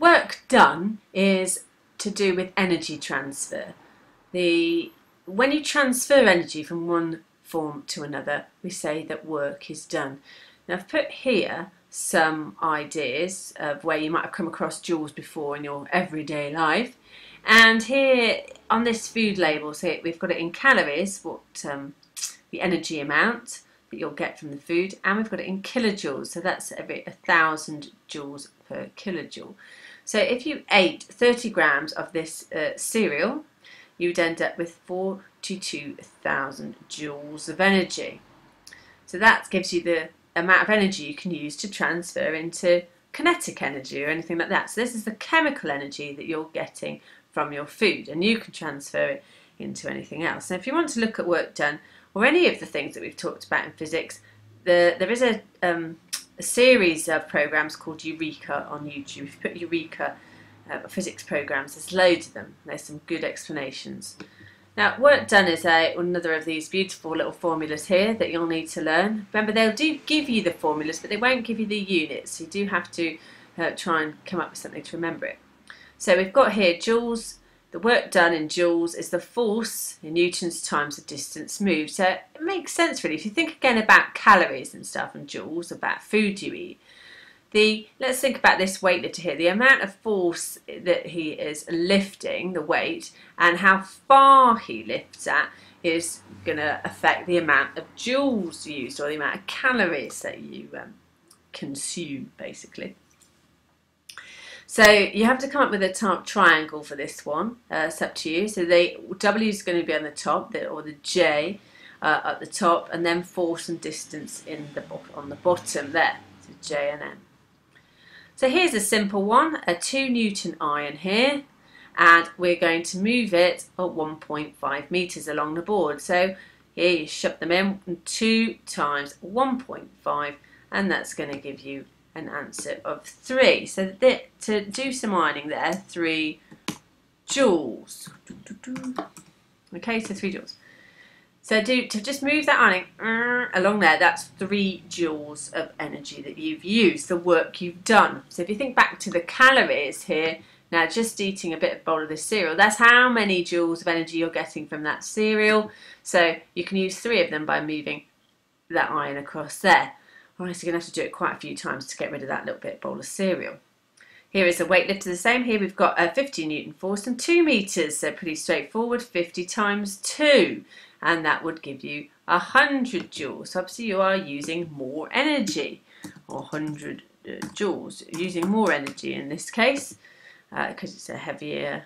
Work done is to do with energy transfer. When you transfer energy from one form to another, we say that work is done. Now I've put here some ideas of where you might have come across joules before in your everyday life, and here on this food label, so we've got it in calories, what the energy amount that you'll get from the food, and we've got it in kilojoules, so that's every 1,000 joules per kilojoule. So if you ate 30 grams of this cereal, you'd end up with 42,000 joules of energy. So that gives you the amount of energy you can use to transfer into kinetic energy or anything like that. So this is the chemical energy that you're getting from your food, and you can transfer it into anything else. Now if you want to look at work done or any of the things that we've talked about in physics, there is a series of programs called Eureka on YouTube. If you put Eureka physics programs, there's loads of them. There's some good explanations. Now, work done is another of these beautiful little formulas here that you'll need to learn. Remember, they'll give you the formulas, but they won't give you the units. So you do have to try and come up with something to remember it. So we've got here joules. The work done in joules is the force in newtons times the distance moved. So it makes sense really. If you think again about calories and stuff and joules, about food you eat, let's think about this weightlifter here. The amount of force that he is lifting, the weight, and how far he lifts at is going to affect the amount of joules used, or the amount of calories that you consume, basically. So you have to come up with a triangle for this one. It's up to you. So the W is going to be on the top, or the J at the top, and then force and distance on the bottom there. So J and M. So here's a simple one, a 2 Newton iron here, and we're going to move it at 1.5 meters along the board. So here you shove them in, 2 times 1.5, and that's going to give you an answer of 3. So to do some ironing there, 3 joules. Okay, so 3 joules. So to just move that ironing along there, that's 3 joules of energy that you've used, the work you've done. So if you think back to the calories here, now just eating a bit of bowl of this cereal, that's how many joules of energy you're getting from that cereal. So you can use 3 of them by moving that iron across there. All right, so you're going to have to do it quite a few times to get rid of that little bit bowl of cereal. Here is a weightlifter the same. Here we've got a 50 Newton force and 2 meters, so pretty straightforward, 50 times 2. And that would give you 100 joules. So obviously you are using more energy, or 100 joules, using more energy in this case, because it's a heavier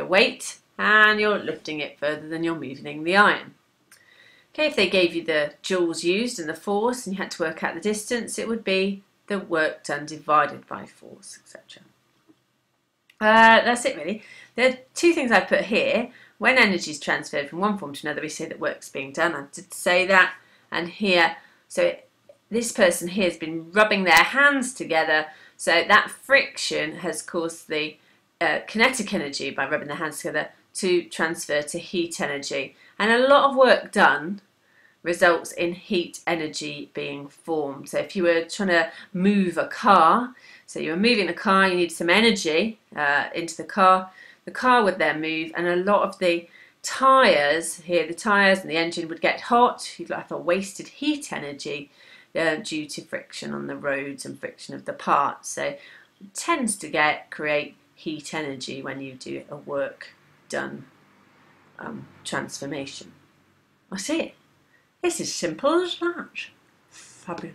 weight, and you're lifting it further than you're moving the iron. Okay, if they gave you the joules used and the force, and you had to work out the distance, it would be the work done divided by force, etc. That's it really. There are 2 things I've put here. When energy is transferred from one form to another, we say that work's being done. I did say that. And here, so this person here has been rubbing their hands together. So that friction has caused the kinetic energy by rubbing their hands together to transfer to heat energy. And a lot of work done results in heat energy being formed. So if you were trying to move a car, so you were moving the car, you need some energy into the car would then move, and a lot of the tyres here, the tyres and the engine would get hot. You'd have a wasted heat energy due to friction on the roads and friction of the parts. So it tends to create heat energy when you do a work done transformation. I see it. It's as simple as that. Fabulous.